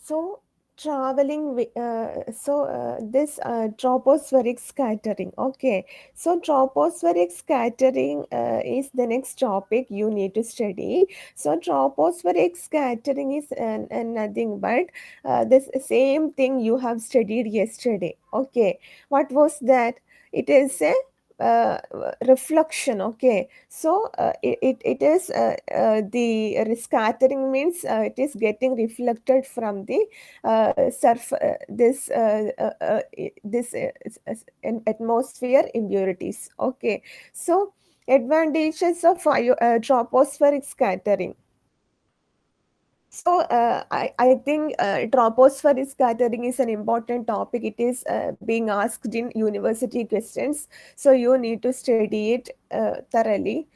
So traveling this tropospheric scattering. Okay, so tropospheric scattering is the next topic you need to study. So tropospheric scattering is nothing but this same thing you have studied yesterday. Okay, what was that? It is a reflection. Okay, so it is the scattering means it is getting reflected from the this atmosphere impurities. Okay, so advantages of tropospheric scattering. So I think tropospheric scattering is an important topic. It is being asked in university questions, so you need to study it thoroughly.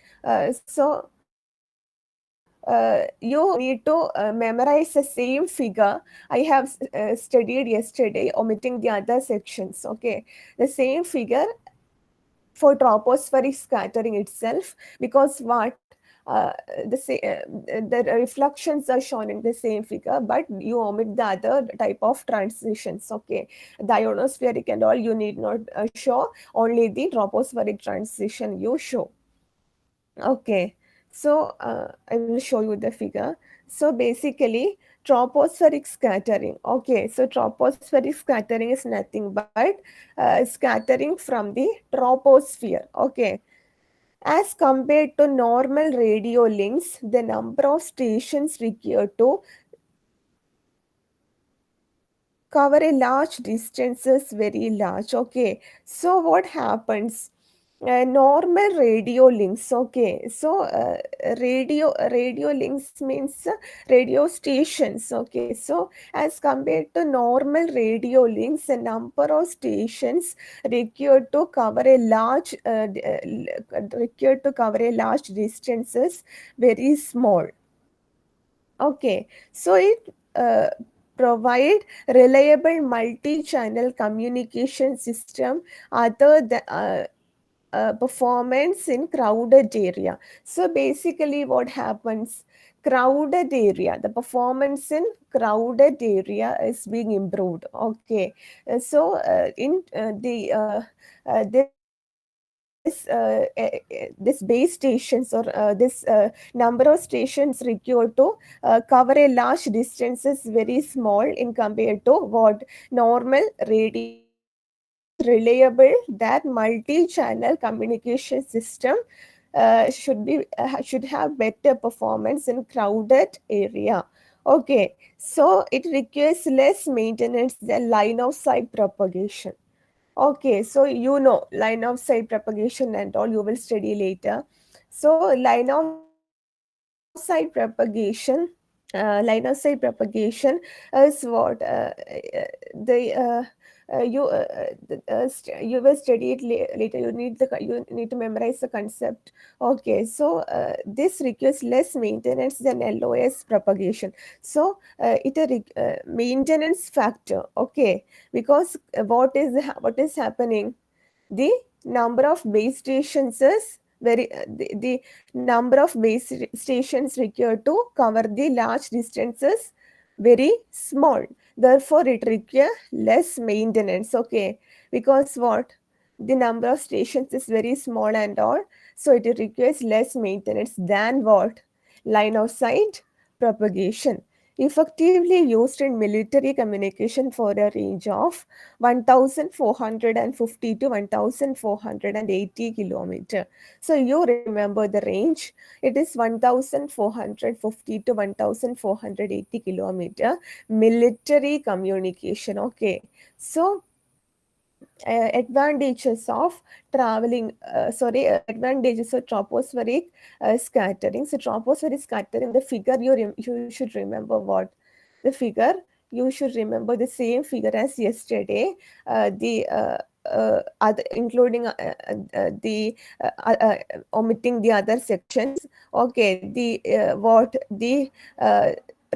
You need to memorize the same figure I have studied yesterday, omitting the other sections. Okay, the same figure for tropospheric scattering itself, because what uh, the reflections are shown in the same figure, but you omit the other type of transitions. Okay, the ionospheric and all you need not show, only the tropospheric transition you show. Okay, so I will show you the figure. So basically, tropospheric scattering. Okay, so tropospheric scattering is nothing but scattering from the troposphere. Okay, as compared to normal radio links, the number of stations required to cover a large distance is very large. Okay, so what happens? Normal radio links. Okay, so radio links means radio stations. Okay, so as compared to normal radio links, the number of stations required to cover a large distances very small. Okay, so it provide reliable multi-channel communication system other than performance in crowded area. So basically what happens, crowded area, the performance in crowded area is being improved. Okay, so in this base stations, or this number of stations required to cover a large distance is very small in compared to what normal radio links. So it is reliable that multi-channel communication system should have better performance in crowded area. Okay, so it requires less maintenance than line of sight propagation. Okay, so you know line of sight propagation and all you will study later. So line of sight propagation is what the you will study it later. You need to memorize the concept. Okay, so this requires less maintenance than LOS propagation. So it a maintenance factor. Okay, because what is happening, the number of base stations is the number of base stations required to cover the large distances very small, therefore it requires less maintenance. Okay, because what, the number of stations is very small and all, so it requires less maintenance than what, line of sight propagation, effectively used in military communication for a range of 1450 to 1480 kilometer. So you remember the range. It is 1450 to 1480 kilometer military communication. Okay, so advantages of advantages of tropospheric scattering. So tropospheric scattering, the figure you should remember what the figure. You should remember the same figure as yesterday. The other, including the omitting the other sections. Okay, the what the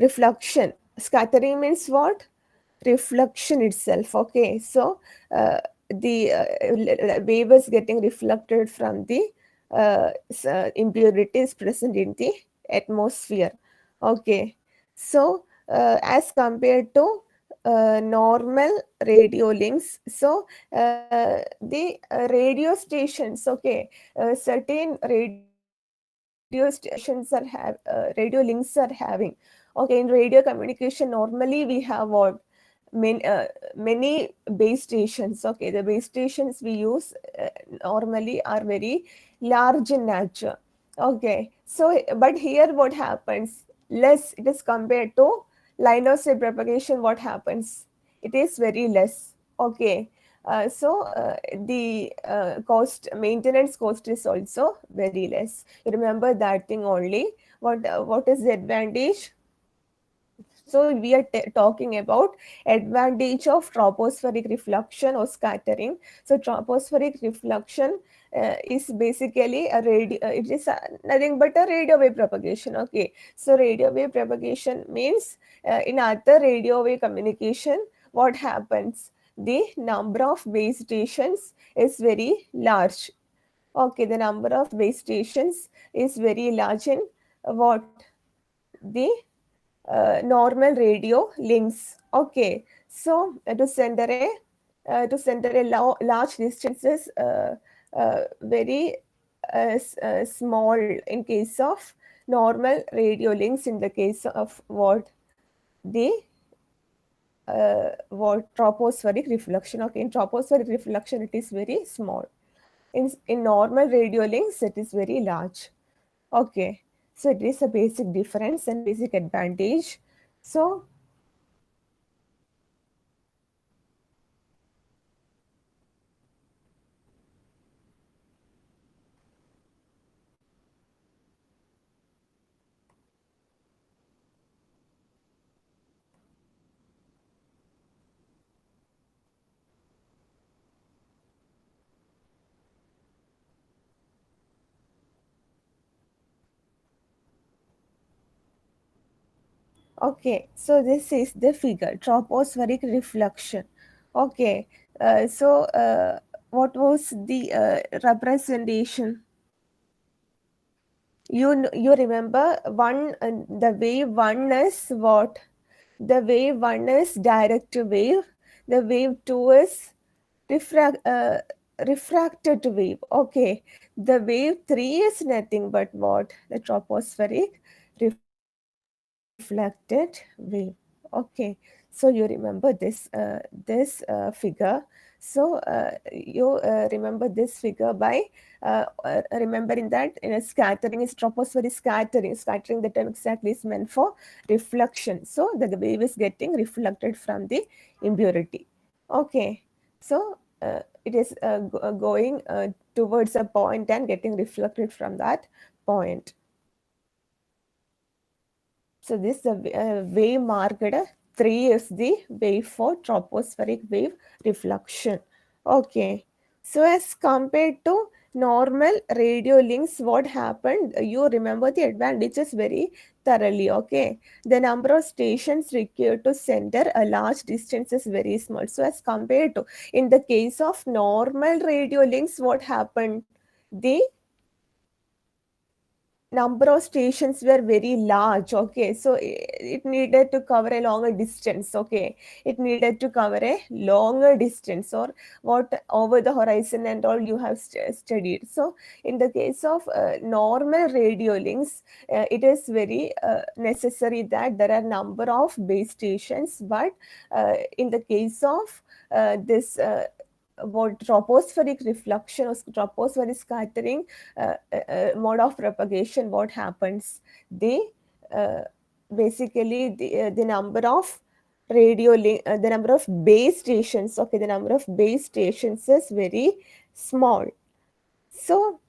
reflection scattering means what, reflection itself. Okay, so the wave is getting reflected from the impurities present in the atmosphere. Okay, so as compared to normal radio links. So the radio stations, okay, certain radio stations radio links are having. Okay, in radio communication, normally we have what many base stations. Okay, the base stations we use normally are very large in nature. Okay, so but here what happens? Less it is compared to line of sight propagation. What happens? It is very less. Okay, the cost maintenance cost is also very less. You remember that thing only. What is the advantage? So we are talking about advantage of tropospheric reflection or scattering. So tropospheric reflection is basically it is nothing but a radio wave propagation. Okay, so radio wave propagation means in other radio wave communication, what happens? The number of base stations is very large. Okay, the number of base stations is very large in what? The normal radio links. Okay, so to send a large distances very small in case of normal radio links. In the case of the what tropospheric reflection. Okay, in tropospheric reflection it is very small. In normal radio links it is very large. Okay, so it is a basic difference and basic advantage. So okay, so this is the figure, tropospheric reflection. Okay, what was the representation? You remember the wave one is what? The wave one is direct wave. The wave two is refract, uh, refracted wave. Okay, the wave three is nothing but what? The tropospheric reflected wave. Okay, so you remember this figure. So you remember this figure by remembering that in a scattering is tropospheric scattering. Scattering, the term exactly is meant for reflection. So the wave is getting reflected from the impurity. Okay, so it is going towards a point and getting reflected from that point. So this wave marked 3 is the wave for tropospheric wave reflection. Okay. So as compared to normal radio links, what happened? You remember the advantages very thoroughly. Okay. The number of stations required to center a large distance is very small. So as compared to, in the case of normal radio links, what happened? The number of stations were very large. Okay, so it needed to cover a longer distance. Okay, it needed to cover a longer distance, or what over the horizon and all you have studied. So in the case of normal radio links, it is very necessary that there are number of base stations, but in the case of this what tropospheric reflection or tropospheric scattering mode of propagation, what happens? They uh, basically the number of the number of base stations. Okay, the number of base stations is very small. So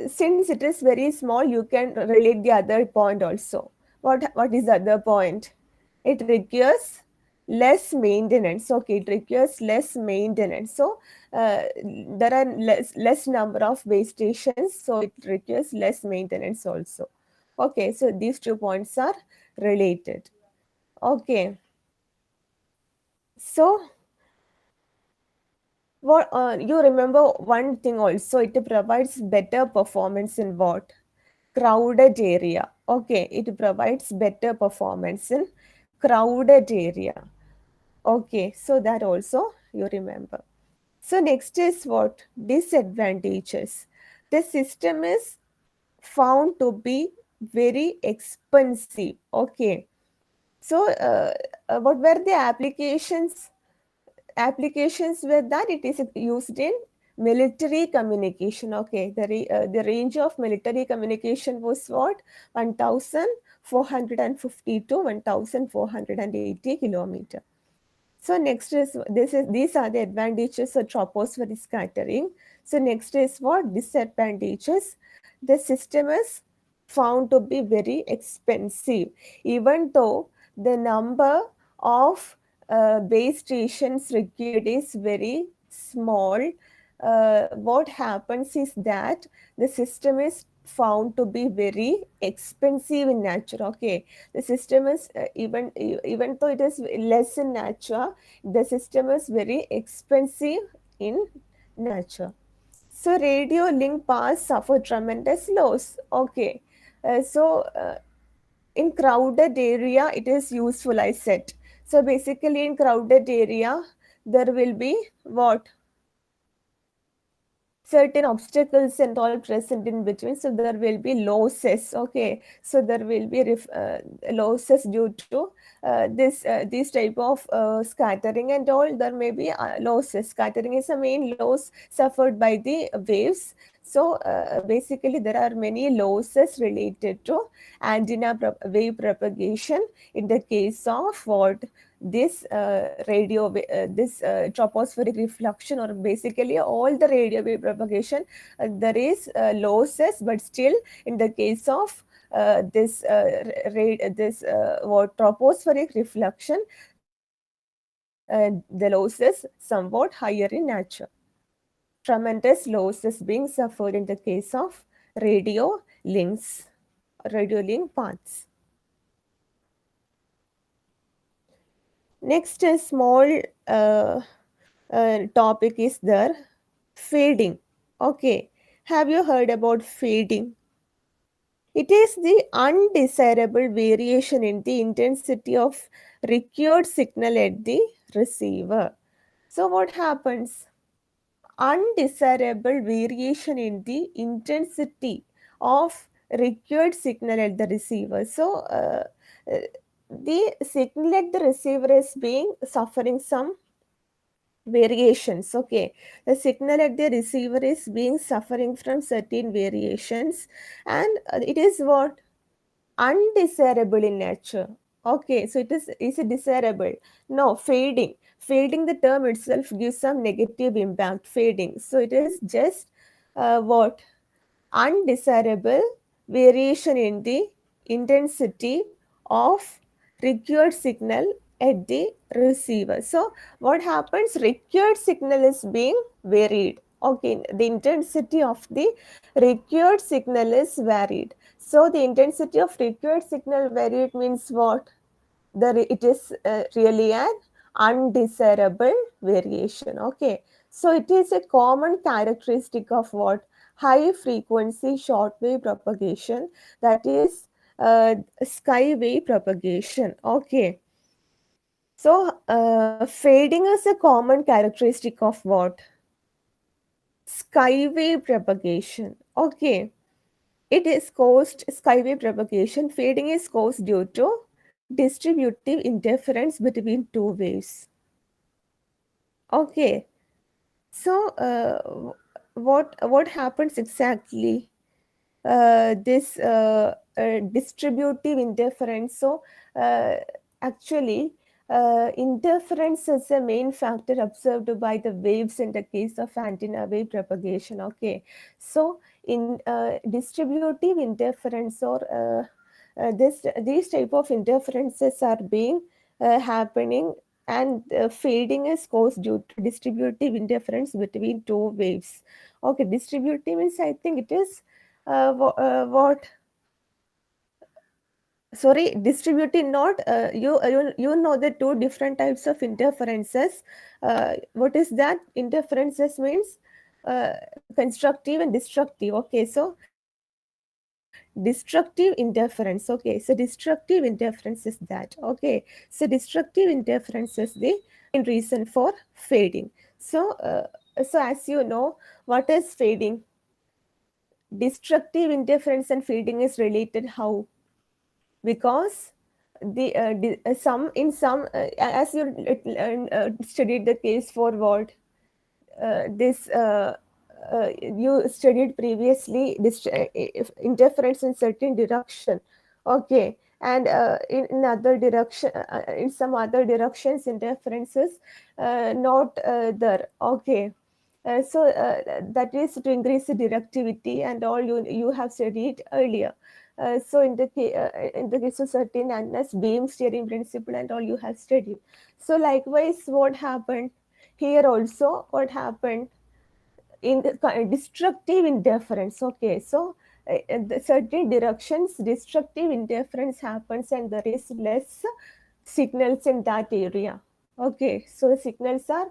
since it is very small, you can relate the other point also. What is the other point? It requires less maintenance. Okay, it requires less maintenance. So there are less number of base stations, so it requires less maintenance also. Okay, so these 2 points are related. Okay, so what you remember one thing also, it provides better performance in what? crowded area. Okay, it provides better performance in crowded area. Okay, so that also you remember. So next is what? Disadvantages. The system is found to be very expensive. Okay. So what were the applications? Applications were that it is used in military communication. Okay, the range of military communication was what? 1450 to 1480 kilometer. So next is these are the advantages of tropospheric scattering. So next is what? Disadvantages. The system is found to be very expensive, even though the number of base stations required is very small. What happens is that the system is found to be very expensive in nature. Okay, the system is even though it is less in nature, the system is very expensive in nature. So radio link paths suffer tremendous loss. Okay, so in crowded area it is useful, I said. So basically in crowded area there will be what? Certain obstacles and all present in between, so there will be losses. Okay, so there will be losses due to these type of scattering and all. There may be losses. Scattering is a main loss suffered by the waves. So basically there are many losses related to antenna wave propagation in the case of what? This this tropospheric reflection, or basically all the radio wave propagation, there is losses, but still in the case of what tropospheric reflection, the losses somewhat higher in nature. Tremendous losses being suffered in the case of radio links, radio link paths. Next, a small topic is there, fading. Okay, have you heard about fading? It is the undesirable variation in the intensity of required signal at the receiver. So, what happens? Undesirable variation in the intensity of required signal at the receiver. So, uh, the signal at the receiver is being suffering some variations. Okay, the signal at the receiver is being suffering from certain variations, and it is what? Undesirable in nature. Okay, so is it desirable? No, fading, the term itself gives some negative impact. Fading, so it is just what? Undesirable variation in the intensity of required signal at the receiver. So what happens? Required signal is being varied. Okay, the intensity of the required signal is varied. So the intensity of required signal varied means what? It is really an undesirable variation. Okay, so it is a common characteristic of what? High frequency shortwave propagation, that is skywave propagation. Okay, so fading is a common characteristic of what? Skywave propagation. Okay, it is caused, skywave propagation, fading is caused due to distributive interference between two waves. Okay, so what happens exactly? This distributive interference. So actually, interference is a main factor observed by the waves in the case of antenna wave propagation. Okay, so in distributive interference, or these type of interferences are being happening, and fading is caused due to distributive interference between two waves. Okay, distributive means, I think it is what? Sorry, distributive, not you know the two different types of interferences. What is that? Interferences means constructive and destructive. Okay, so destructive interference. Okay, so destructive interference is that. Okay, so destructive interference is the main reason for fading. So as you know, what is fading? Destructive interference and fading is related. How? Because some in some as you studied the case for what this you studied previously, this interference in certain direction. Okay, and in other direction, in some other directions, interferences not there. Okay, that is to increase the directivity and all you have studied earlier. So in the case of certain antennas, beam steering principle and all you have studied. So likewise, what happened here also? What happened in the destructive interference? Okay, so the certain directions, destructive interference happens, and there is less signals in that area. Okay, so the signals are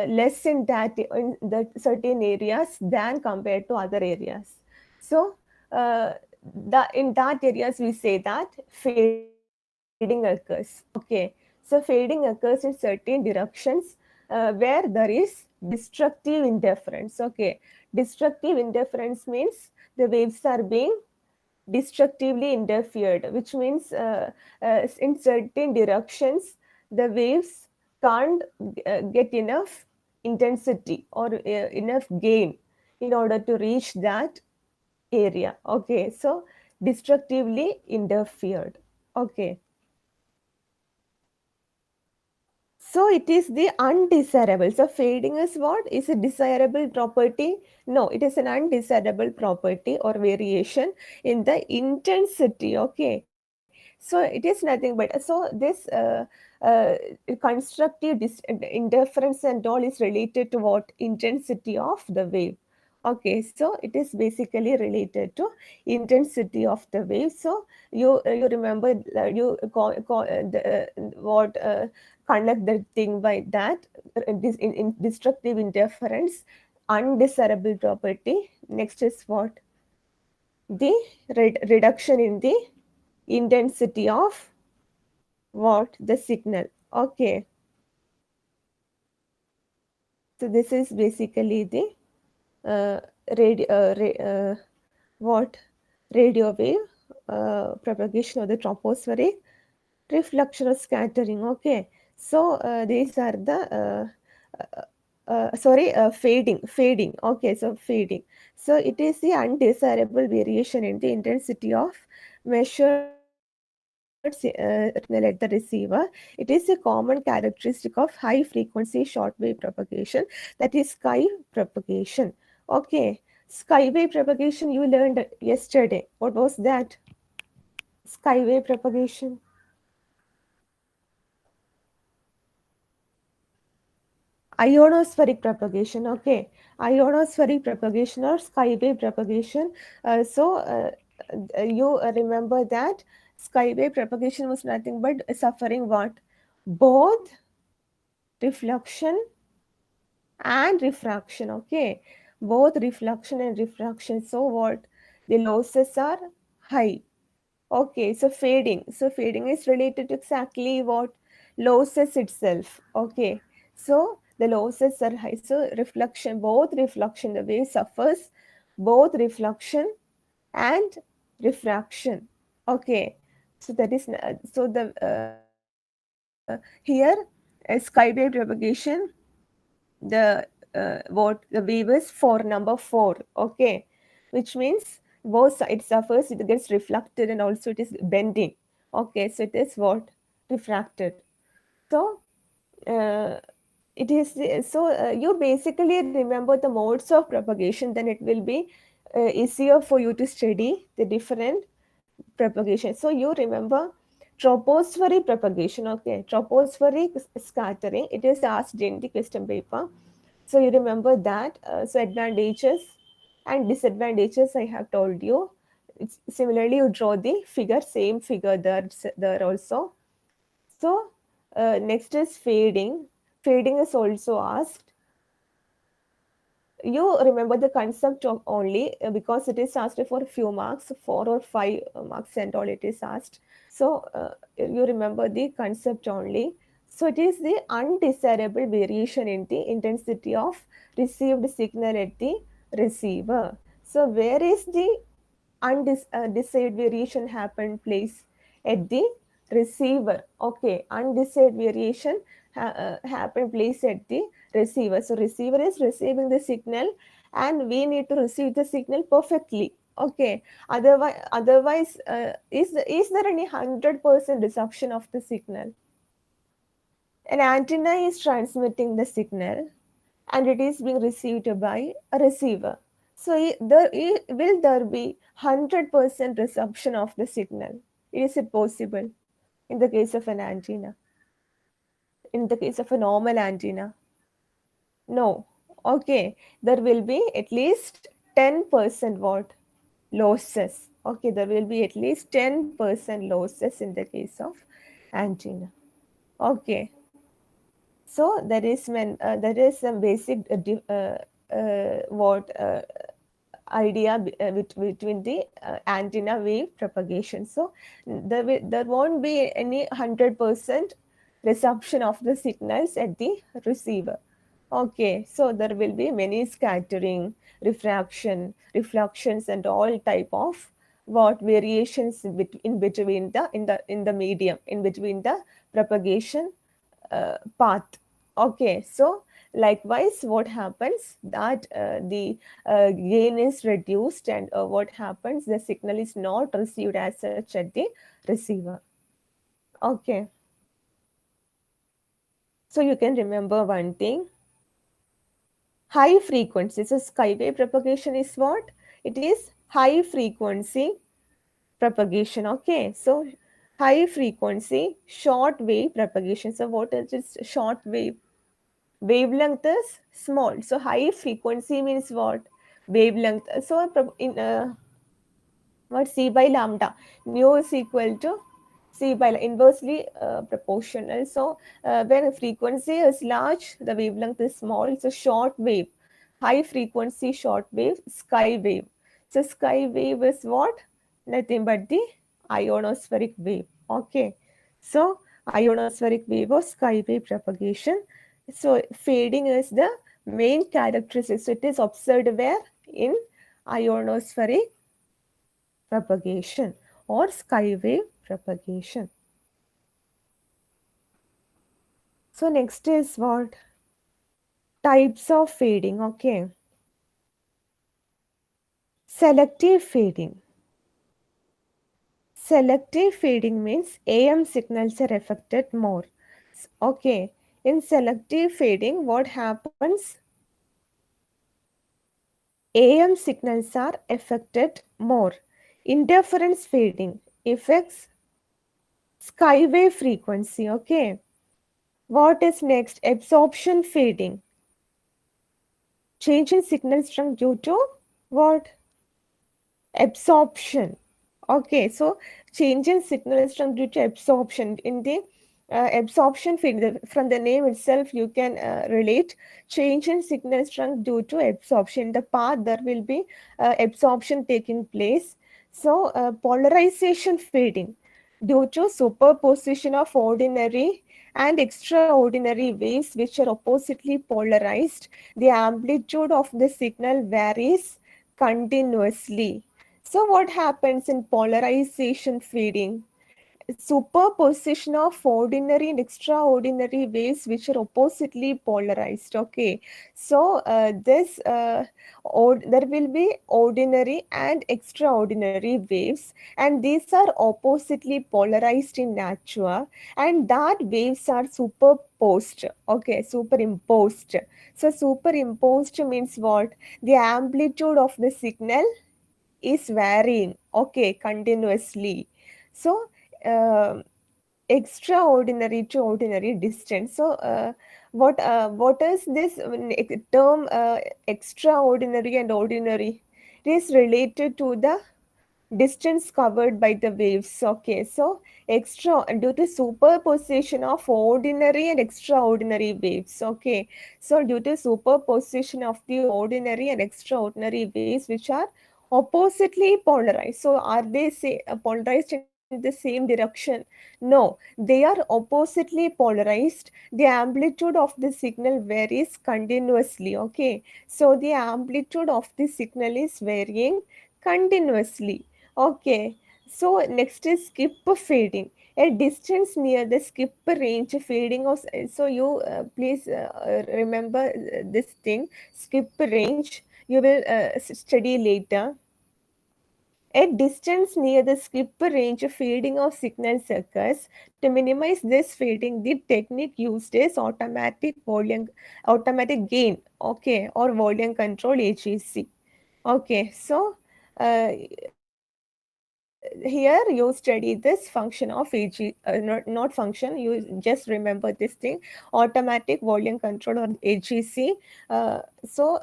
less in the certain areas than compared to other areas. So in that areas we say that fading occurs. Okay, so fading occurs in certain directions where there is destructive interference. Okay, destructive interference means the waves are being destructively interfered, which means in certain directions the waves can't get enough intensity or enough gain in order to reach that area. Okay, so destructively interfered. Okay, so it is the undesirable. So fading is what? Is a desirable property? No, it is an undesirable property or variation in the intensity. Okay, so it is nothing but uh, constructive interference and all is related to what? Intensity of the wave. Okay, so it is basically related to intensity of the wave. So you remember what conduct the thing by that this in destructive interference, undesirable property. Next is what? The reduction in the intensity of what? The signal. Okay, so this is basically the uh, radio what radio wave propagation of the tropospheric reflection or scattering. Okay, so these are the fading. Okay, so fading. So it is the undesirable variation in the intensity of measured signal at the receiver. It is a common characteristic of high frequency shortwave propagation, that is sky propagation. Okay, skywave propagation you learned yesterday. What was that? Skywave propagation. Ionospheric propagation. Okay, ionospheric propagation or skywave propagation. You remember that skywave propagation was nothing but suffering what? Both reflection and refraction. Okay, both reflection and refraction. So what? The losses are high. Okay, so fading. So fading is related to exactly what? Losses itself. Okay, so the losses are high. So reflection, both reflection, the wave suffers both reflection and refraction. Okay, so that is here skywave propagation, the what the wave is for number 4. Okay, which means both sides suffers, it gets reflected and also it is bending. Okay, so it is what? Refracted. So uh, it is you basically remember the modes of propagation, then it will be easier for you to study the different propagation. So you remember tropospheric propagation. Okay, tropospheric scattering, it is asked in the question paper. So you remember that. So advantages and disadvantages I have told you. It's similarly you draw the figure, same figure there also. So next is fading. Fading is also asked. you remember the concept of only because it is asked for a few marks, 4 or 5 marks and all it is asked. So you remember the concept only. So it is the undesirable variation in the intensity of received signal at the receiver. So where is the undesired variation happen place? At the receiver. Okay, undesired variation happen place at the receiver. So receiver is receiving the signal and we need to receive the signal perfectly. Okay, otherwise is there any 100% reception of the signal? An antenna is transmitting the signal and it is being received by a receiver. So will there be 100% reception of the signal? Is it possible in the case of an antenna? In the case of a normal antenna? No. Okay, there will be at least 10% what? Losses. Okay, there will be at least 10% losses in the case of antenna. Okay, so there is some basic what idea between the antenna wave propagation. So there won't be any 100% reception of the signals at the receiver. Okay, so there will be many scattering, refraction, reflections, and all type of what variations in between the medium, in between the propagation path. Okay, so likewise, what happens that the gain is reduced, and what happens, the signal is not received as such at the receiver. Okay, so you can remember one thing. High frequency. So skywave propagation is what? It is high frequency propagation. Okay, so high frequency short wave propagation. So what is this short wave? Wavelength is small. So high frequency means what? Wavelength. So in what c by lambda, mu is equal to c by inversely proportional. So when frequency is large, the wavelength is small. It's a short wave, high frequency short wave, sky wave. So sky wave is what? Nothing but the ionospheric wave. Okay, so ionospheric wave or sky wave propagation. So fading is the main characteristic. So it is observed where? In ionospheric propagation or skywave propagation. So next is what? Types of fading. Okay. Selective fading. Selective fading means AM signals are affected more. Okay. In selective fading, what happens? AM signals are affected more. Interference fading affects skywave frequency. Okay. What is next? Absorption fading. Change in signal strength due to what? Absorption. Okay, so change in signal strength due to absorption. In the absorption field, from the name itself, you can relate change in signal strength due to absorption. In the path, there will be absorption taking place. So polarization fading due to superposition of ordinary and extraordinary waves which are oppositely polarized. The amplitude of the signal varies continuously. So what happens in polarization fading? Superposition of ordinary and extraordinary waves which are oppositely polarized. Okay, so there will be ordinary and extraordinary waves, and these are oppositely polarized in nature, and that waves are superposed. Okay, superimposed. So superimposed means what? The amplitude of the signal is varying, okay, continuously. So extraordinary to ordinary distance. So what is this term extraordinary and ordinary? It is related to the distance covered by the waves. Okay, so due to superposition of ordinary and extraordinary waves. Okay, so due to superposition of the ordinary and extraordinary waves which are oppositely polarized. So are they polarized in the same direction? No, they are oppositely polarized. The amplitude of the signal varies continuously. Okay, so the amplitude of the signal is varying continuously. Okay, so next is skip fading. A distance near the skip range fading of, so you please remember this thing, skip range. You will study later. At distance near the skip range, fading of signals occurs. To minimize this fading, the technique used is automatic gain, okay, or volume control AGC. Okay, so here you study this function of not function. You just remember this thing, automatic volume control or AGC. So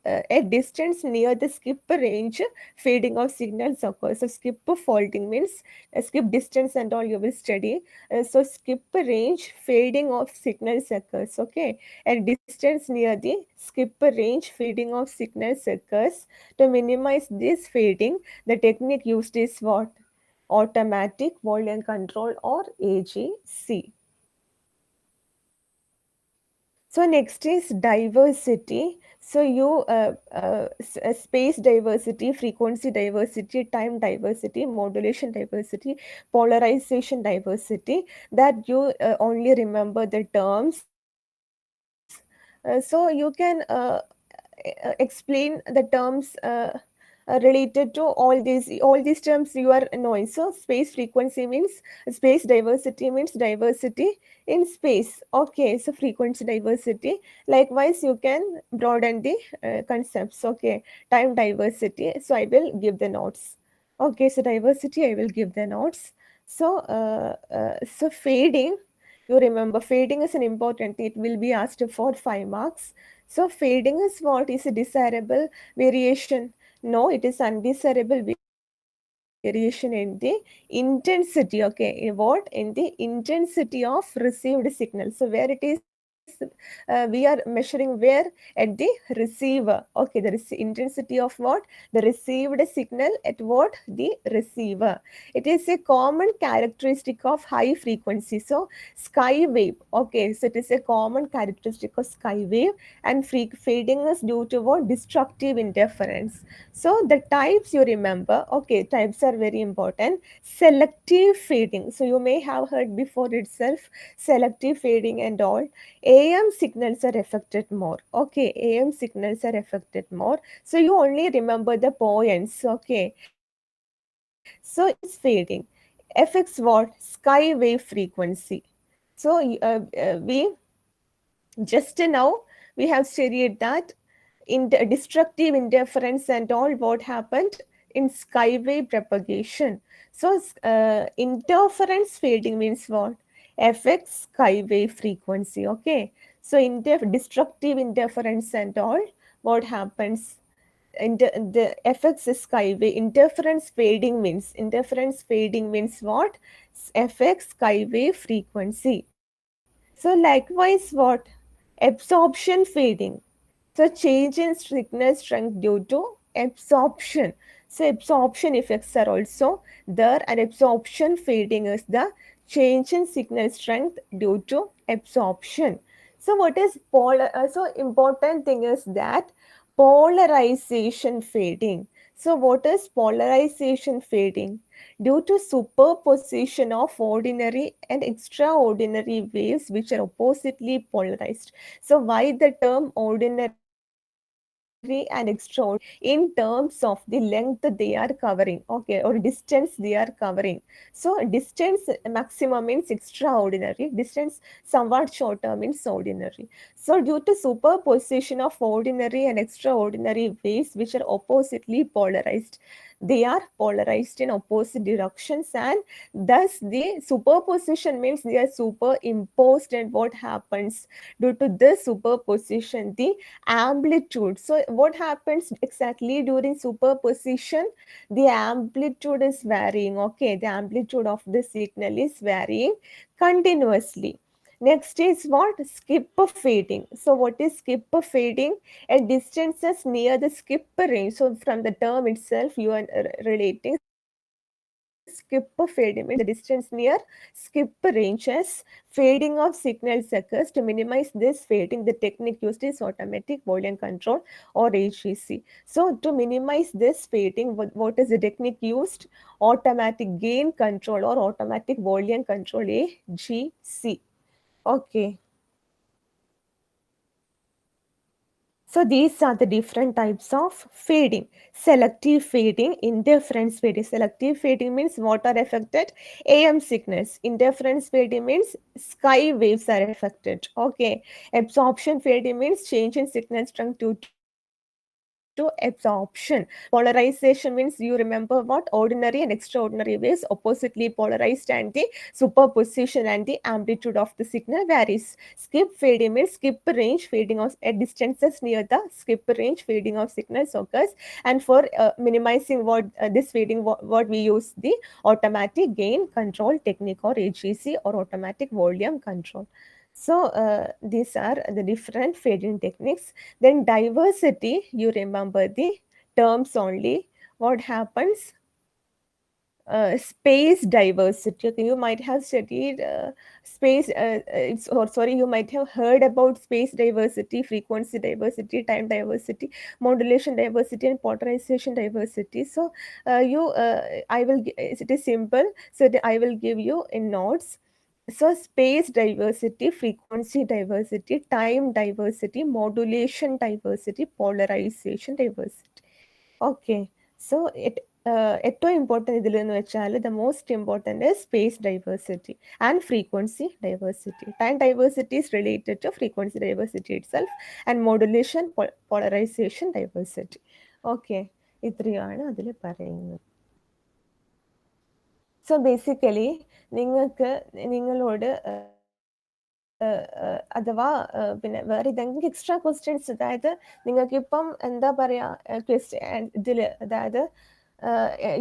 at distance near the skip range, fading of signals occurs. So skip folding means skip distance and all you will study. So skip range, fading of signals occurs. Okay, at distance near the skip range, fading of signals occurs. To minimize this fading, the technique used is what? Automatic volume control or AGC. So next is diversity. So space diversity, frequency diversity, time diversity, modulation diversity, polarization diversity. That you only remember the terms. So you can explain the terms related to all these terms you are knowing. So space frequency means space diversity means diversity in space. Okay, so frequency diversity. Likewise, you can broaden the concepts. Okay, time diversity. So I will give the notes. Okay, so diversity I will give the notes. So so fading. You remember fading is an important. It will be asked for 5 marks. So fading is what? Is a desirable variation? No, it is undesirable variation in the intensity. Okay, what? In the intensity of received signal. So where it is, we are measuring where? At the receiver. Okay, the intensity of what? The received signal at what? The receiver. It is a common characteristic of high frequency. So sky wave. Okay, so it is a common characteristic of sky wave, and fading is due to what? Destructive interference. So the types you remember. Okay, types are very important. Selective fading. So you may have heard before itself, selective fading and all. AM signals are affected more. Okay, AM signals are affected more. So you only remember the points. Okay, so AM is fading. FX what? Sky wave frequency. So we just now we have studied that in destructive interference and all what happened in skywave propagation. So interference fading means what? FX skywave frequency. Okay, so destructive interference and all what happens in the FX is skywave. Interference fading means what? FX skywave frequency. So likewise what? Absorption fading. So change in signal strength due to absorption. So absorption effects are also there, and absorption fading is the change in signal strength due to absorption. So what is so important thing is that polarization fading. So what is polarization fading? Due to superposition of ordinary and extraordinary waves which are oppositely polarized. So why the term ordinary and extraordinary? In terms of the length they are covering, okay, or distance they are covering. So distance maximum means extraordinary, distance somewhat shorter means ordinary. So due to superposition of ordinary and extraordinary waves which are oppositely polarized, they are polarized in opposite directions, and thus the superposition means they are superimposed. And what happens due to this superposition? The amplitude. So what happens exactly during superposition? The amplitude is varying. Okay, the amplitude of the signal is varying continuously. Next is what? Skip fading. So what is skip fading? At distances near the skip range. So from the term itself, you are relating skip fading means the distance near skip ranges. Fading of signals occurs. To minimize this fading, the technique used is automatic volume control or AGC. So to minimize this fading, what is the technique used? Automatic gain control or automatic volume control, AGC. Okay. So these are the different types of fading. Selective fading, interference fading. Selective fading means what are affected? AM signals. Interference fading means sky waves are affected. Okay. Absorption fading means change in signal strength due to absorption. Polarization means you remember what? Ordinary and extraordinary waves oppositely polarized, and the superposition and the amplitude of the signal varies. Skip fading means skip range fading of at distances near the skip range fading of signals occurs. And for minimizing this fading, what we use? The automatic gain control technique or AGC or automatic volume control. So these are the different fading techniques. Then diversity, you remember the terms only. What happens? Space diversity. Okay, you might have studied space, or sorry, you might have heard about space diversity, frequency diversity, time diversity, modulation diversity, and polarization diversity. So it is simple. So I will give you in notes. So space diversity, frequency diversity, time diversity, modulation diversity, polarization diversity. Okay. So ഏറ്റവും important ഇതിലെന്ന് വെച്ചാൽ the most important is space diversity and frequency diversity. Time diversity is related to frequency diversity itself, and modulation, polarization diversity. Okay. ഇത്രയാണ് അതിൽ പറയുന്നത്. So basically നിങ്ങളോട് അഥവാ പിന്നെ വേറെ ഏതെങ്കിലും എക്സ്ട്രാ ക്വസ്റ്റ്യൻസ്, അതായത് നിങ്ങൾക്കിപ്പം എന്താ പറയുക ഇതിൽ, അതായത്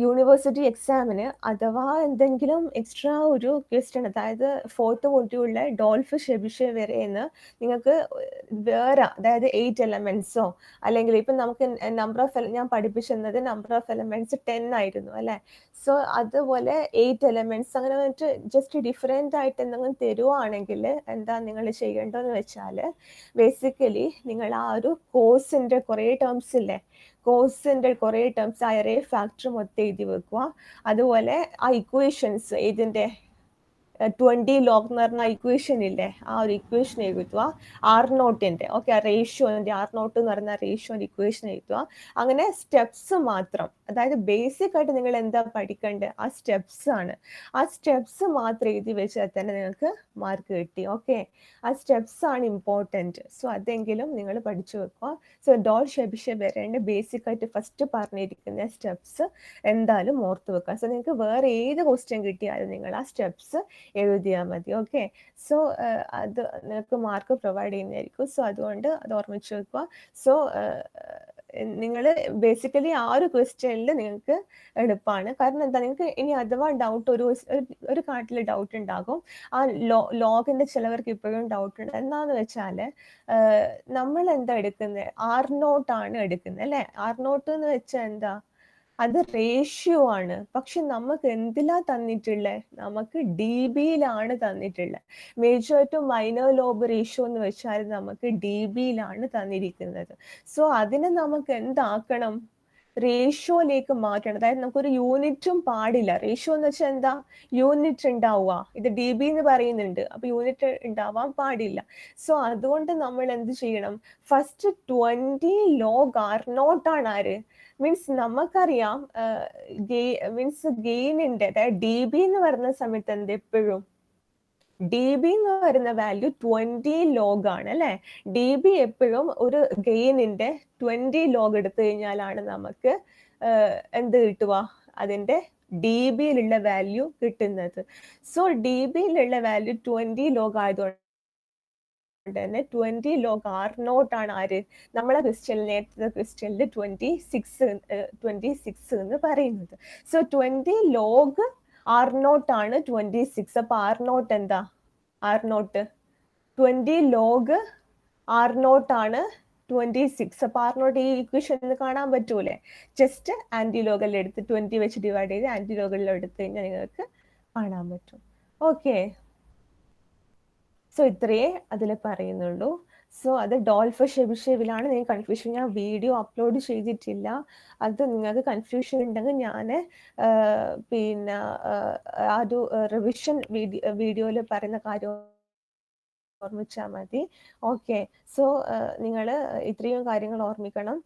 യൂണിവേഴ്സിറ്റി എക്സാമിന് അഥവാ എന്തെങ്കിലും എക്സ്ട്രാ ഒരു ക്വസ്റ്റ്യൻ, അതായത് 4th മൊഡ്യൂളിലെ ഡോൾഫ് ഷെബിഷെ വരെയെന്ന് നിങ്ങൾക്ക് വേറെ, അതായത് 8 എലമെന്റ്സോ അല്ലെങ്കിൽ ഇപ്പം നമുക്ക് നമ്പർ ഓഫ് ഞാൻ പഠിപ്പിച്ചിരുന്നത് നമ്പർ ഓഫ് എലമെന്റ്സ് 10 ആയിരുന്നു അല്ലേ. സോ അതുപോലെ 8 എലമെന്റ്സ് അങ്ങനെ വന്നിട്ട് ജസ്റ്റ് ഡിഫറെൻ്റ് ആയിട്ട് എന്തെങ്കിലും തരുവാണെങ്കിൽ എന്താ നിങ്ങൾ ചെയ്യേണ്ടതെന്ന് വെച്ചാൽ, ബേസിക്കലി നിങ്ങൾ ആ ഒരു കോഴ്സിൻ്റെ കുറേ ടേംസ് ഇല്ലേ, കോഴ്സിൻ്റെ കുറേ ടേംസ് ആ അറേ ഫാക്ടർ മൊത്തം എഴുതി വെക്കുക. അതുപോലെ ആ ഇക്വേഷൻസ് ഇതിൻ്റെ 20 log എന്ന് പറഞ്ഞ ഇക്വേഷൻ ഇല്ലേ, ആ ഒരു ഇക്വേഷൻ എഴുതുക. R0ൻ്റെ ഓക്കെ, ആ റേഷ്യോൻ്റെ R0 എന്ന് പറയുന്ന റേഷ്യോൻ്റെ ഇക്വേഷൻ എഴുതുക. അങ്ങനെ സ്റ്റെപ്സ് മാത്രം, അതായത് ബേസിക് ആയിട്ട് നിങ്ങൾ എന്താ പഠിക്കേണ്ടത്, ആ സ്റ്റെപ്സ് ആണ്. ആ സ്റ്റെപ്സ് മാത്രം എഴുതി വെച്ചാൽ തന്നെ നിങ്ങൾക്ക് മാർക്ക് കിട്ടി. ഓക്കെ, ആ സ്റ്റെപ്സ് ആണ് ഇമ്പോർട്ടൻറ്റ്. സോ അതെങ്കിലും നിങ്ങൾ പഠിച്ചു വെക്കുക. സോ ഡോൾ ഷെബിഷെ വരേണ്ട ബേസിക് ആയിട്ട് ഫസ്റ്റ് പറഞ്ഞിരിക്കുന്ന സ്റ്റെപ്സ് എന്തായാലും ഓർത്ത് വെക്കുക. സോ നിങ്ങൾക്ക് വേറെ ഏത് ക്വസ്റ്റ്യൻ കിട്ടിയാലും നിങ്ങൾ ആ സ്റ്റെപ്സ് എഴുതിയാൽ മതി. ഓക്കെ, സോ അത് നിങ്ങൾക്ക് മാർക്ക് പ്രൊവൈഡ് ചെയ്യുന്നതായിരിക്കും. സോ അതുകൊണ്ട് അത് ഓർമ്മിച്ച് വെക്കുക. സോ നിങ്ങൾ ബേസിക്കലി ആ ഒരു ക്വസ്റ്റ്യനിൽ നിങ്ങൾക്ക് എളുപ്പമാണ്. കാരണം എന്താ, നിങ്ങൾക്ക് ഇനി അഥവാ ഡൗട്ട് ഒരു കാട്ടിൽ ഡൗട്ട് ഉണ്ടാകും. ആ ലോഗിൻ്റെ ചിലവർക്ക് ഇപ്പോഴും ഡൗട്ട് ഉണ്ട്. എന്താണെന്ന് വെച്ചാൽ നമ്മൾ എന്താ എടുക്കുന്നത്, R0 ആണ് എടുക്കുന്നത് അല്ലേ. R0 എന്ന് വെച്ചാൽ എന്താ, അത് റേഷ്യോ ആണ്. പക്ഷെ നമുക്ക് എന്തിലാ തന്നിട്ടുള്ളത്, നമുക്ക് DBയിലാണ് തന്നിട്ടുള്ളത്. Major to minor lobe ratio എന്ന് വെച്ചാൽ നമുക്ക് DBയിലാണ് തന്നിരിക്കുന്നത്. സോ അതിനെ നമുക്ക് എന്താക്കണം, റേഷ്യോയിലേക്ക് മാറ്റണം. അതായത് നമുക്കൊരു യൂണിറ്റും പാടില്ല. റേഷ്യോ എന്ന് വെച്ചാൽ എന്താ, യൂണിറ്റ് ഉണ്ടാവുക. ഇത് DB എന്ന് പറയുന്നുണ്ട്, അപ്പൊ യൂണിറ്റ് ഉണ്ടാവാൻ പാടില്ല. സോ അതുകൊണ്ട് നമ്മൾ എന്ത് ചെയ്യണം, ഫസ്റ്റ് 20 log R0 ആണ് ആര്, മീൻസ് നമുക്കറിയാം മീൻസ് ഗെയിനിന്റെ, അതായത് DB എന്ന് പറയുന്ന സമയത്ത് എന്ത്, എപ്പോഴും DB എന്ന് പറയുന്ന വാല്യൂ 20 log ആണ് അല്ലെ. DB എപ്പോഴും ഒരു ഗെയിനിന്റെ 20 log എടുത്തു കഴിഞ്ഞാലാണ് നമുക്ക് എന്ത് കിട്ടുക, അതിൻ്റെ ഡി ബിയിലുള്ള വാല്യൂ കിട്ടുന്നത്. സോ ഡി ബിയിലുള്ള വാല്യൂ 20 log ആയതുകൊണ്ട് തന്നെ 20 log R0 ആണ് ആര്, നമ്മളെ ക്വസ്റ്റ്യനിൽ, നേരത്തെ ക്വസ്റ്റ്യനിൽ 26 എന്ന് പറയുന്നത്. സോ 20 log R0 ആണ് 26. അപ്പൊ R0 എന്താ, R0 20 log R0 ആണ് 26. അപ്പൊ R0 ഈ ഇക്വേഷനിൽ കാണാൻ പറ്റൂലേ, ജസ്റ്റ് ആന്റി ലോഗൽ എടുത്ത് 20 വെച്ച് ഡിവൈഡ് ചെയ്ത് ആന്റി ലോഗലിൽ എടുത്ത് കഴിഞ്ഞാൽ നിങ്ങൾക്ക് കാണാൻ പറ്റും. ഓക്കെ, സോ ഇത്രയേ അതിൽ പറയുന്നുള്ളൂ. സോ അത് ഡോൾഫ ഷെബിഷേവിലാണ്. നിങ്ങൾക്ക് കൺഫ്യൂഷൻ, ഞാൻ വീഡിയോ അപ്ലോഡ് ചെയ്തിട്ടില്ല. അത് നിങ്ങൾക്ക് കൺഫ്യൂഷൻ ഉണ്ടെങ്കിൽ ഞാൻ പിന്നെ ആ ഒരു റിവിഷൻ വീഡിയോയിൽ പറയുന്ന കാര്യം ഓർമ്മിച്ചാൽ മതി. ഓക്കെ, സോ നിങ്ങൾ ഇത്രയും കാര്യങ്ങൾ ഓർമ്മിക്കണം.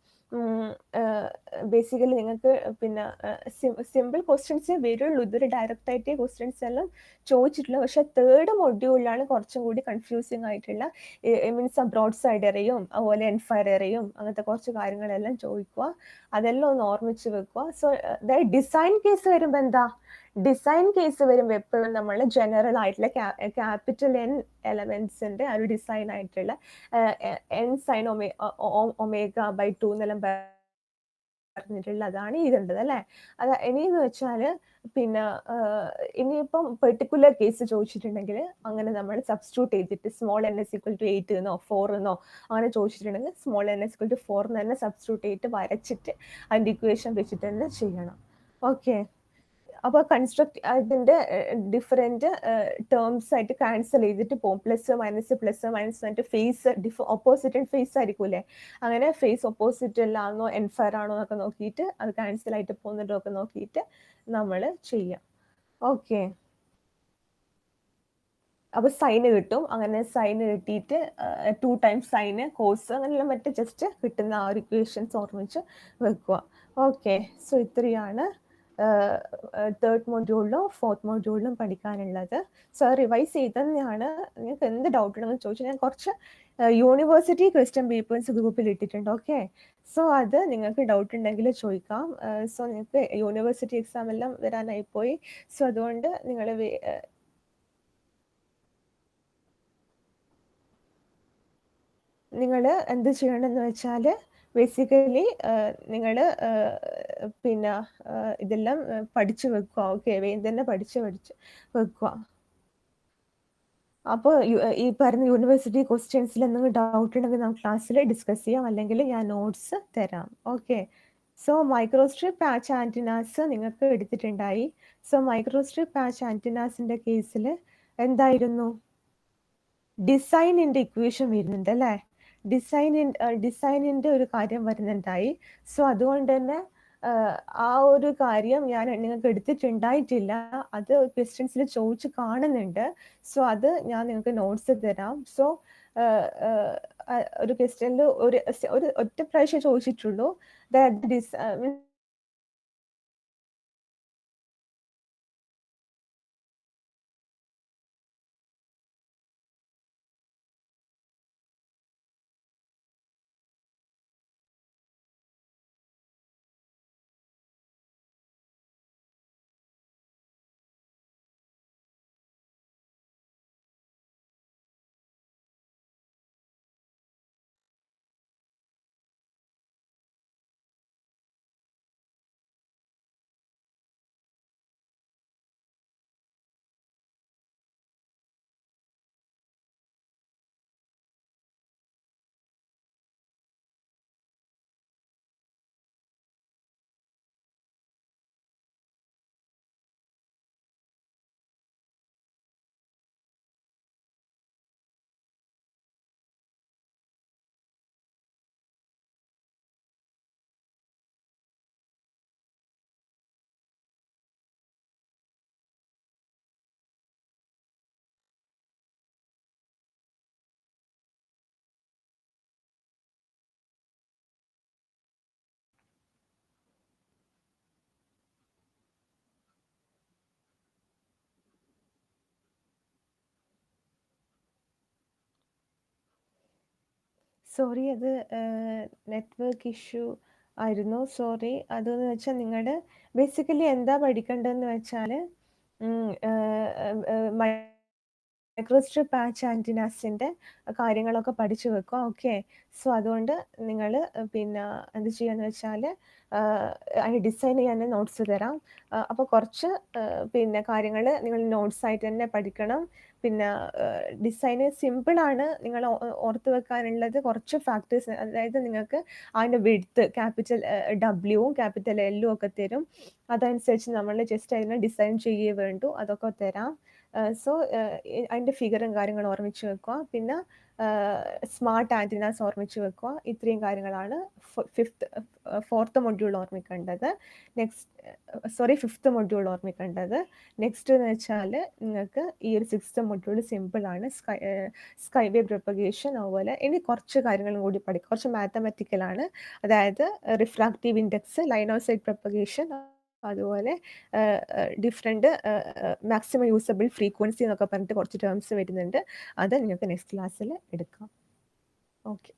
ബേസിക്കലി നിങ്ങൾക്ക് പിന്നെ സിമ്പിൾ ക്വസ്റ്റ്യൻസേ വരുള്ളൂ. ഇതൊരു ഡയറക്റ്റ് ആയിട്ട് ക്വസ്റ്റ്യൻസ് എല്ലാം ചോദിച്ചിട്ടുള്ള, പക്ഷെ തേർഡ് മൊഡ്യൂളിലാണ് കുറച്ചും കൂടി കൺഫ്യൂസിങ് ആയിട്ടുള്ള, മീൻസ് ബ്രോഡ് സൈഡ് എറയും അതുപോലെ എൻഫയർ എറയും അങ്ങനത്തെ കുറച്ച് കാര്യങ്ങളെല്ലാം ചോദിക്കുക. അതെല്ലാം ഒന്ന് ഓർമ്മിച്ച് വെക്കുക. സോ ഡിസൈൻ കേസ് വരുമ്പോൾ എന്താ, ഡിസൈൻ കേസ് വരുമ്പോൾ എപ്പോഴും നമ്മൾ ജനറൽ ആയിട്ടുള്ള ക്യാപിറ്റൽ N എലമെന്റ്സിന്റെ ആ ഒരു ഡിസൈൻ ആയിട്ടുള്ള N sin omega/2 എന്നെല്ലാം പറഞ്ഞിട്ടുള്ള അതാണ് ഇതുണ്ടത് അല്ലേ. അത് ഇനിയെന്ന് വെച്ചാൽ പിന്നെ ഇനിയിപ്പം പെർട്ടിക്കുലർ കേസ് ചോദിച്ചിട്ടുണ്ടെങ്കിൽ അങ്ങനെ നമ്മൾ സബ്സ്റ്റിറ്റ്യൂട്ട് ചെയ്തിട്ട് സ്മോൾ n = 8 എന്നോ 4 എന്നോ അങ്ങനെ ചോദിച്ചിട്ടുണ്ടെങ്കിൽ സ്മോൾ n = 4 എന്ന് തന്നെ സബ്സ്റ്റിറ്റ്യൂട്ട് ചെയ്തിട്ട് വരച്ചിട്ട് അതിൻ്റെ ഇക്വേഷൻ വെച്ചിട്ട് തന്നെ ചെയ്യണം. ഓക്കെ, അപ്പോൾ കൺസ്ട്രക്ട് അതിൻ്റെ ഡിഫറെൻറ്റ് ടേംസ് ആയിട്ട് ക്യാൻസൽ ചെയ്തിട്ട് പോകും. പ്ലസ് മൈനസ് എന്നിട്ട് ഫേസ് ഓപ്പോസിറ്റ് ആൻഡ് ഫേസ് ആയിരിക്കൂലേ, അങ്ങനെ ഫേസ് ഓപ്പോസിറ്റ് അല്ലാന്നോ എൻഫയർ ആണോ എന്നൊക്കെ നോക്കിയിട്ട് അത് ക്യാൻസൽ ആയിട്ട് പോകുന്നുണ്ടോ ഒക്കെ നോക്കിയിട്ട് നമ്മൾ ചെയ്യാം. ഓക്കെ, അപ്പോൾ സൈന് കിട്ടും. അങ്ങനെ സൈന് കിട്ടിയിട്ട് 2 ടൈംസ് സൈന് കോസ് അങ്ങനെയുള്ള മറ്റേ ജസ്റ്റ് കിട്ടുന്ന ആ ഒരു ഇക്വേഷൻസ് ഓർമ്മിച്ച് വെക്കുക. ഓക്കെ, സോ ഇത്രയാണ് തേർഡ് മൊഡ്യൂളിലും ഫോർത്ത് മൊഡ്യൂളിലും പഠിക്കാനുള്ളത്. സോ റിവൈസ് ചെയ്ത് തന്നെയാണ്. നിങ്ങൾക്ക് എന്ത് ഡൗട്ട് ഉണ്ടെന്ന് ചോദിച്ചാൽ ഞാൻ കുറച്ച് യൂണിവേഴ്സിറ്റി ക്വസ്റ്റ്യൻ പേപ്പേഴ്സ് ഗ്രൂപ്പിൽ ഇട്ടിട്ടുണ്ട്. ഓക്കെ, സോ അത് നിങ്ങൾക്ക് ഡൗട്ട് ഉണ്ടെങ്കിൽ ചോദിക്കാം. സോ നിങ്ങൾക്ക് യൂണിവേഴ്സിറ്റി എക്സാം എല്ലാം വരാനായി പോയി. സോ അതുകൊണ്ട് നിങ്ങൾ എന്ത് ചെയ്യണമെന്ന് വെച്ചാൽ ബേസിക്കലി നിങ്ങൾ പിന്നെ ഇതെല്ലാം പഠിച്ചു വെക്കുക. ഓക്കെ, വേഗം തന്നെ പഠിച്ച് വെക്കുക. അപ്പോൾ ഈ പറഞ്ഞ യൂണിവേഴ്സിറ്റി ക്വസ്റ്റ്യൻസിൽ എന്തെങ്കിലും ഡൗട്ട് ഉണ്ടെങ്കിൽ നമുക്ക് ക്ലാസ്സിൽ ഡിസ്കസ് ചെയ്യാം, അല്ലെങ്കിൽ ഞാൻ നോട്ട്സ് തരാം. Okay, so microstrip patch antennas നിങ്ങൾക്ക് എടുത്തിട്ടുണ്ടായി. സോ മൈക്രോസ്ട്രിപ്പ് പാച്ച് ആൻറ്റിനാസിൻ്റെ കേസിൽ എന്തായിരുന്നു, ഡിസൈനിൻ്റെ ഇക്വേഷൻ വരുന്നുണ്ട് അല്ലേ, ഡിസൈനിൻ്റെ ഒരു കാര്യം വരുന്നുണ്ടായി. സോ അതുകൊണ്ട് തന്നെ ആ ഒരു കാര്യം ഞാൻ നിങ്ങൾക്ക് എടുത്തിട്ടുണ്ടായിട്ടില്ല. അത് ക്വസ്റ്റ്യൻസിൽ ചോദിച്ച് കാണുന്നുണ്ട്. സോ അത് ഞാൻ നിങ്ങൾക്ക് നോട്ട്സ് തരാം. സോ ഒരു ക്വസ്റ്റ്യനിൽ ഒരു ഒറ്റ പ്രാവശ്യം ചോദിച്ചിട്ടുള്ളൂ. സോറി, അത് നെറ്റ്വർക്ക് ഇഷ്യൂ ആയിരുന്നു. സോറി. അതെന്ന് വെച്ചാൽ നിങ്ങളുടെ ബേസിക്കലി എന്താ പഠിക്കേണ്ടതെന്ന് വെച്ചാൽ മൈക്രോസ്ട്രിപ്പ് പാച്ച് ആൻറ്റിനാസിൻ്റെ കാര്യങ്ങളൊക്കെ പഠിച്ചു വെക്കുക. ഓക്കെ. സോ അതുകൊണ്ട് നിങ്ങൾ പിന്നെ എന്ത് ചെയ്യുകയെന്ന് വെച്ചാൽ അതിന് ഡിസൈൻ ചെയ്യാൻ നോട്ട്സ് തരാം. അപ്പോൾ കുറച്ച് പിന്നെ കാര്യങ്ങൾ നിങ്ങൾ നോട്ട്സായിട്ട് തന്നെ പഠിക്കണം. പിന്നെ ഡിസൈന് സിമ്പിളാണ്. നിങ്ങൾ ഓർത്ത് വെക്കാനുള്ളത് കുറച്ച് ഫാക്ടേഴ്സ്, അതായത് നിങ്ങൾക്ക് അതിൻ്റെ വിഡ്ത്ത് ക്യാപിറ്റൽ ഡബ്ല്യുവും ക്യാപിറ്റൽ എല്ലും ഒക്കെ തരും. അതനുസരിച്ച് നമ്മൾ ജസ്റ്റ് അതിനെ ഡിസൈൻ ചെയ്യേ വേണ്ടു. അതൊക്കെ തരാം. സോ അതിൻ്റെ ഫിഗറും കാര്യങ്ങളും ഓർമ്മിച്ച് വെക്കുക. പിന്നെ സ്മാർട്ട് ആൻറ്റിനാസ് ഓർമ്മിച്ച് വെക്കുക. ഇത്രയും കാര്യങ്ങളാണ് ഫോർത്ത് മൊഡ്യൂൾ ഓർമ്മിക്കേണ്ടത്. ഫിഫ്ത്ത് മൊഡ്യൂൾ ഓർമ്മിക്കേണ്ടത്. നെക്സ്റ്റ് എന്ന് വെച്ചാൽ നിങ്ങൾക്ക് ഈ ഒരു സിക്സ്ത് മൊഡ്യൂൾ സിമ്പിളാണ്. സ്കൈ വേവ് പ്രൊപ്പഗേഷൻ, അതുപോലെ ഇനി കുറച്ച് കാര്യങ്ങളും കൂടി പഠിക്കും. കുറച്ച് മാത്തമാറ്റിക്കലാണ്. അതായത് refractive index, line of sight propagation, അതുപോലെ ഡിഫറെൻറ്റ് മാക്സിമം യൂസബിൾ ഫ്രീക്വൻസി എന്നൊക്കെ പറഞ്ഞിട്ട് കുറച്ച് ടേംസ് വരുന്നുണ്ട്. അത് നിങ്ങൾക്ക് നെക്സ്റ്റ് ക്ലാസ്സിൽ എടുക്കാം. ഓക്കെ.